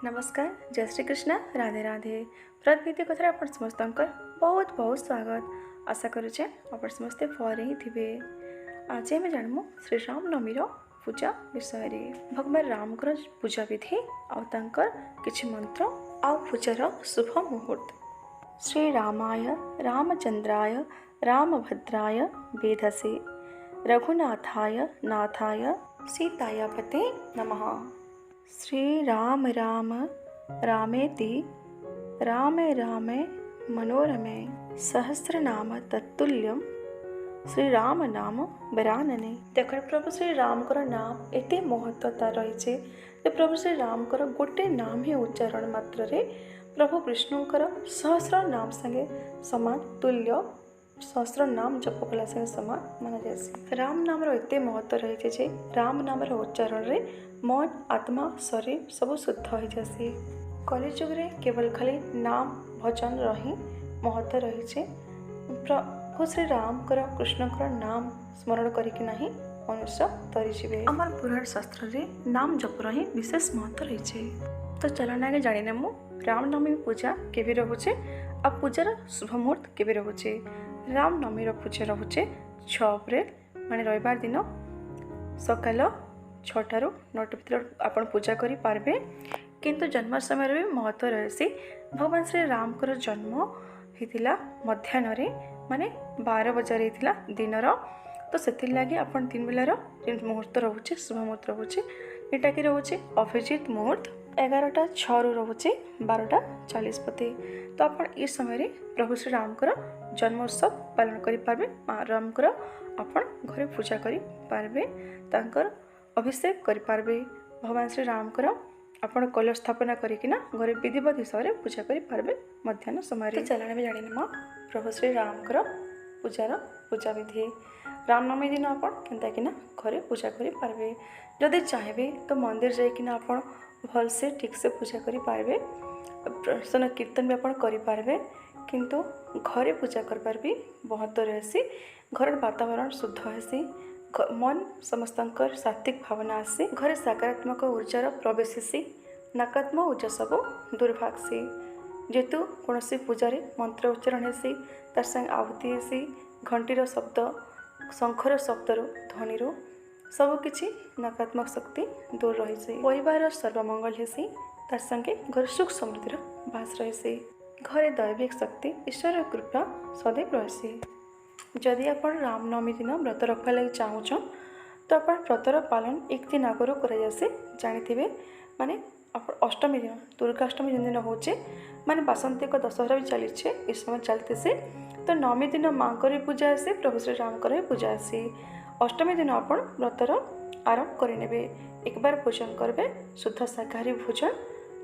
नमस्कार जय श्री कृष्ण राधे राधे प्रदीति कथार आप समस्त बहुत बहुत स्वागत आशा करुचे आप समस्ते भले ही थे। आज आम जानमु श्री राम नवमी पूजा विषय रे भगवान राम पूजा विधि आउर किछि मंत्र आउ पूजार शुभ मुहूर्त। श्री रामाय रामचंद्राय रामभद्राय वेधसे रघुनाथाय नाथाय सीताय पते नमः। श्री राम राम रामेति रामे रामे मनोरमे सहस्रनाम तत्तुल्यम श्री राम नाम बरानने। देख प्रभु श्री राम नाम एते महत्वता रही प्रभु श्री राम गोटे नाम ही उच्चारण मात्र रे प्रभु विष्णुकर सहस्र नाम संगे समान तुल्य सहस्र नाम जप कला संगे समान माना जाए। राम नाम एते महत्व रही जे राम नाम उच्चारण रे मन आत्मा शरीर सब शुद्ध हो जाए। कलि जुग रे केवल खाली नाम भजन रही महत्व रही प्रभु श्री राम कृष्णकर नाम स्मरण करके नहीं मनुष्य तरीजे। आम पुराण शास्त्र रे नाम जपर ही विशेष महत्व रही। तो चलन आगे जाने मु रामनवमी पूजा केवे रोचे आ पूजार शुभ मुहूर्त केवे रोचे। रामनवमी पूजा रोचे 6 अप्रैल माने रविवार दिन सकाल 6टारू 9टा भर आप पूजा करें। किंतु जन्म समय भी महत्व रही। भगवान श्री राम जन्म होता मध्याह्न माने 12 बजे दिनर। तो से लगे आप दिन बेलार मुहूर्त रोचे शुभ मुहूर्त रोचे यहाँ कि रोचे अभिजित मुहूर्त 11टा 6 रोचे 12टा 40 तो आप समय प्रभु श्री राम जन्म उत्सव पालन करें। माँ राम आप घरे पूजा करें अभिषेक करें। भगवान श्री राम आपण कलश स्थापना करना घरे विधिवत हिसाब से पूजा करें मध्याह्न समय। चलाने भी जानी माँ प्रभु श्री राम पूजार पूजा विधि रामनवमी दिन आप केन्ता घरे पूजा करें। जदि चाहिए तो मंदिर जाइकिना आप भल से ठीक से पूजा करें। प्रसन्न कीर्तन भी आप करें किंतु घरे पूजा करबार भी बहुत रही। घर वातावरण शुद्ध हेसी मन समस्त सात्विक भावना आसी घरे सकारात्मक ऊर्जार प्रवेश हेसी नकारात्मक ऊर्जा सब दूर भागसी। जेतु कौन पूजारे मंत्र उच्चारण हेसी तार संग आहुति हेसी घंटीर शब्द शंखर शब्दर ध्वनि सबकि नकारात्मक शक्ति दूर रही। परिवार सर्वमंगल हेसी तार संगे घर सुख समृद्धिर बास रही। घरे दैविक शक्ति ईश्वर कृपा सदैव रही। जदि आप रामनवमी दिन व्रत रखा लगी चाहूँ तो आप व्रतर पालन एक दिन आगुरी करासे जानी माने अष्टमी दिन दुर्गाष्टमी जिन दिन होचे माने बासंतिक दशहरा भी चली इस समय चलते से। तो नवमी दिन माँ को पूजा आसे प्रभु श्री राम भी पूजा आसी। अष्टमी दिन आप व्रतर आरंभ करे एक बार भोजन करेंगे शुद्ध शाकाहारी भोजन।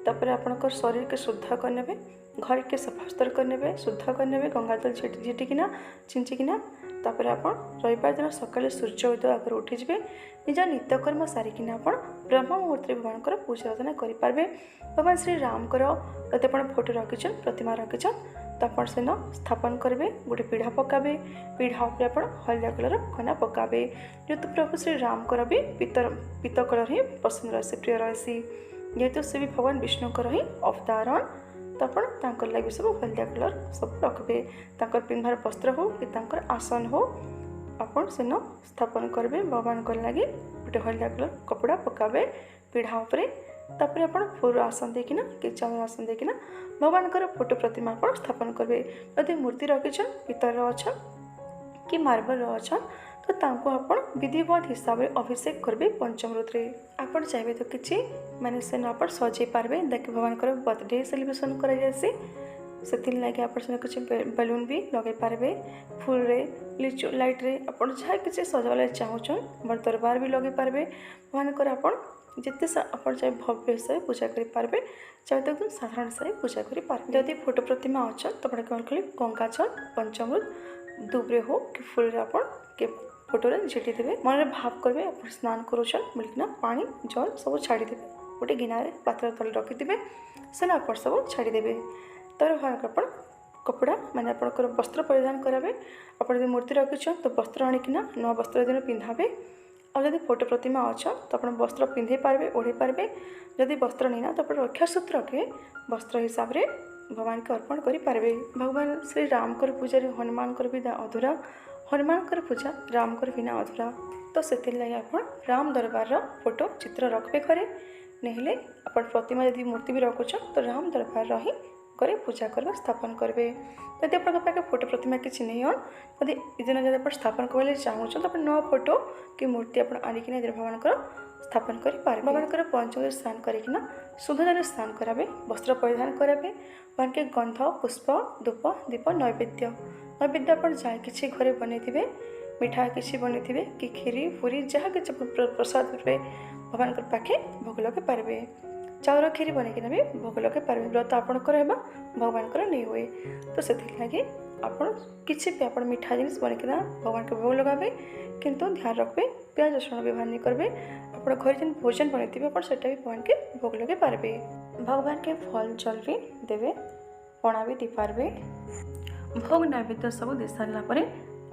तापर आप शरीर के शुद्ध करने घर के सफास्तर करने शुद्ध करने गंगाजल झीटिकिना छिंचिकिना तापर आप रविवार दिन सकाले सूर्य उदय आगे उठिजे निज नित्यकर्म सारिकिना आप ब्रह्म मुहूर्त भगवान पूजा अर्चना करें। भगवान श्री राम यदि आप फोटो रखिछन प्रतिमा रखिछन तो आप सेन स्थापन करेंगे गोटे पीढ़ा पकाबे पीढ़ा उपर आप हलदिया कलर कना पकाबे जेहेतु प्रभु श्री राम भी पीत कलर ही पसंद रही प्रिय रही जेहेतु से भी भगवान विष्णुकर ही अवतारण। तो आप लगे सब हलदिया कलर सब रखबे पिंधार वस्त्र हो कि आसन हो आप सेन स्थापन करेंगे भगवान को लगे गोटे हलदिया कलर कपड़ा पकाबे पीढ़ा उपरे। तापर आप फूल आसन देकिना कि चावल आसन देकिना भगवान फोटो प्रतिमा आप स्थापन करेंगे। यदि मूर्ति रखिछन पितर अच्छा कि मार्बल अच्छा तो तांको आप विधिवत हिसाब से अभिषेक करेंगे पंचामृत रे। आप चाहिए तो किसी माने सेन आप सजे पार्बे देखिए भगवान बर्थडे सेलिब्रेशन करासी से लगे आप किसी बेलून भी लगे पारे फुल रे लिचु लाइट रे आप जहाँ किसी सजावा चाहूँ बड़ दरबार भी लगे पारे भगवान आप जिते आप चाहे भव्य हिसाब से पूजा करें चाहे तो एकदम साधारण हिसाब से पूजा करें। जदि फोटो प्रतिमा अच्छा तो आप केवल खाली गंगाजल पंचामृत दुबरे हो कि फुल आप फोटो झीटी देवे मन भाव करेंगे आप स्नान करोचन मिलकिना पानी जल सब छाड़ीदे गोटे गिनारे पात्र तले रखिदे से आप सब छाड़ीदे। तर आप कपड़ा माने आप वस्त्र परिधान करावे आप मूर्ति रखिछन तो वस्त्र आणिकिना नवा वस्त्र दिन पिंधावे और जदि फोटो प्रतिमा अच्छा तो आप वस्त्र पिंधे पारे ओढ़े पारे। जदि वस्त्र नहीं ना तो रक्षा सूत्र के वस्त्र हिसाब से भगवान के अर्पण करें। भगवान श्री राम पूजा हनुमान बिना अधूरा, हनुमान पूजा राम बिना अधूरा। तो से लगे आप राम दरबार फोटो चित्र रखबे घरे, नहीं आप प्रतिमा यदि मूर्ति भी रखुच तो राम दरबार ही घरे पूजा करवा स्थापन करेंगे। यदि आप फोटो प्रतिमा किसी नहीं हो यदि दिन जब आप स्थापन कर चाहूँ तो आप नवा फोटो कि मूर्ति आप आनिक भगवान स्थापन करें। भगवान पंचम स्नान करना शुद्ध जल स्नान करावे, वस्त्र परिधान करावे, भगवान के गंध पुष्प धूप दीप नैवेद्य आप जहाँ किसी घरे बनई मिठा किसी बनई कि खीरी पूरी जहाँ कि प्रसाद रूपे भगवान पाखे भोग लगे पारे। चाउर खीरी बनईकिना भी भोग लगे पारे। व्रत आपणकर भगवान नहीं हुए तो से लगे आप किसी भी आप मिठा जिनिस बनईकिना भगवान के भोग लगावे, किंतु ध्यान रखबे प्याज रसुण व्यवहार नहीं करेंगे। आप घर जिन भोजन बनई आप भी भगवान के भोग लगे पारे। भगवान के फल जल भी देवे, पणा भी दी पारे। भोग नैवेद्य सब दे सारापर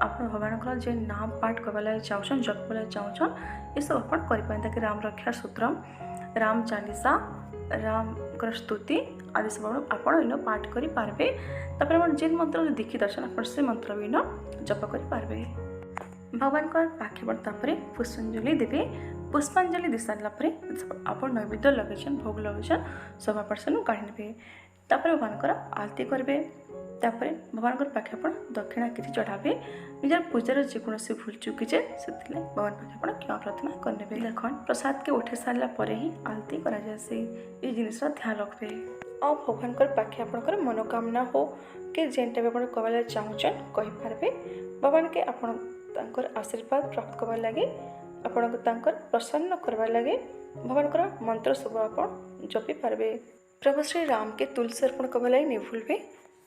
आप भगवान जो नाम पाठ करवा लगे चाहन जप लगे चाहन ये सब आप करें। राम रक्षा सूत्र, राम चालीसा, राम स्तुति आदि सब आप इन पाठ करेंगे। तापर जिन मंत्र दीक्षित दर्शन आप से मंत्र भी इन जप करेंगे। भगवान पाखे तापर पुष्पांजलि देवे। पुष्पांजलि दे सारापर आप नैवेद्य लगे भोग लगे सब आप काढ़ी ने। भगवान आरती करेंगे। तापर भगवान पाखे आप दक्षिणा किसी चढ़ावे। निजर पूजार जेकोसी भूल चुकीचे से भगवान पाखे आप क्षमा प्रार्थना करेंगे। देख प्रसाद के उठे सारापर ही आरती करासे ये जिनिस ध्यान रखबे। और भगवान पाखे आपंकर मनोकामना हो कि जेनटा भी आप कहला चाहून कहींपारे। भगवान के आप आशीर्वाद प्राप्त करवा लगे आपण प्रसन्न करवा लगे भगवान मंत्र सब आप जपी पारे। प्रभु श्री राम के तुलसी अर्पण करवा लगे नहीं भूलबे।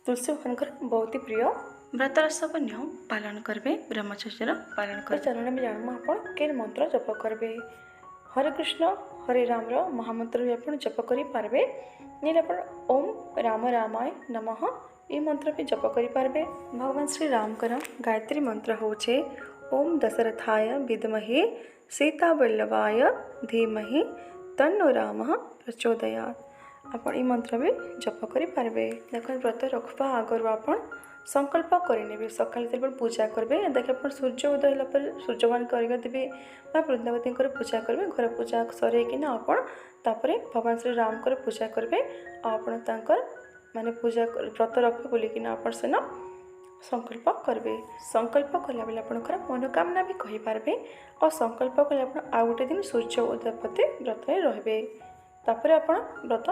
तुलसी भगवान बहुत ही प्रिय। व्रतर सब नियम पालन करेंगे, ब्रह्मचर्य पालन कर चरण में जानू आप के मंत्र जप करेंगे। हरे कृष्ण हरे राम महामंत्र भी आप जप करेंगे। नहीं आप ओम राम रामाय नमः ये मंत्र भी जप करेंगे। भगवान श्री राम गायत्री मंत्र होचे ओम दशरथाय विद्महे सीतावल्लभाय धीमहि तन्नो राम प्रचोदयात्। आप ये मंत्र भी जप करेंगे। देख व्रत रखा आगर आप संकल्प करेंगे। सकाल पूजा करेंगे। देखिए आप सूर्य उदय होगा सूर्य भगवान अर्घ्य देवे वृंदावती पूजा करेंगे। घर पूजा सरईकिना आपरे भगवान श्री राम पूजा करेंगे। आप माने पूजा व्रत रखे बोलिकिना आप सेना संकल्प करेंगे। संकल्प कला बेले आपंकर मनोकामना भी कहींपारे। और संकल्प कले आप आउ गोटे दिन सूर्य उदय प्रति व्रत रे। तापर आप व्रत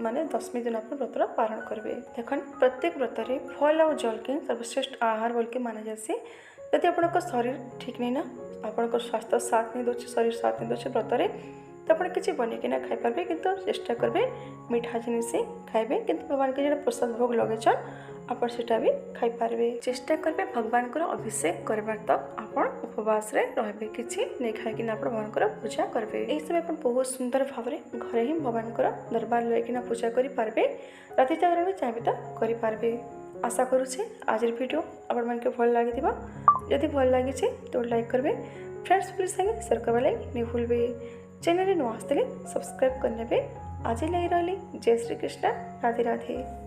माने 10वीं दिन आप व्रत पारण करेंगे। देख प्रत्येक व्रत में फल और जल के सर्वश्रेष्ठ आहार बोल के माना जाए। यदि आप शरीर ठीक नहीं ना आप स्वास्थ्य साथ नहीं दे, शरीर साथ नहीं दे व्रत तो आप किसी बनईकिना खाईपारे। किंतु चेष्टा करेंगे मीठा जिनिस खाइबे। किंतु भगवान के जो प्रसाद भोग लगे आप सेटा भी खाईपारे। चेष्टा करेंगे भगवान को अभिषेक करवार तक आप उपवास रे किसी नहीं खाईकिना आप भगवान पूजा करेंगे। यही सब आप बहुत सुंदर भाव में घरे ही भगवान दरबार लैकिना पूजा करेंगे। राति जागरण भी चाहिए तो करेंगे। आशा करुचे आज वीडियो आपण मन के भल लगी। जदि भल लगी तो लाइक करेंगे, फ्रेंड्स प्लीज संगे शेयर करवा लगे नहीं भूलबे। चैनल नुआ आसते सब्सक्राइब करने। आज लगी रही। जय श्री कृष्ण, राधे राधे।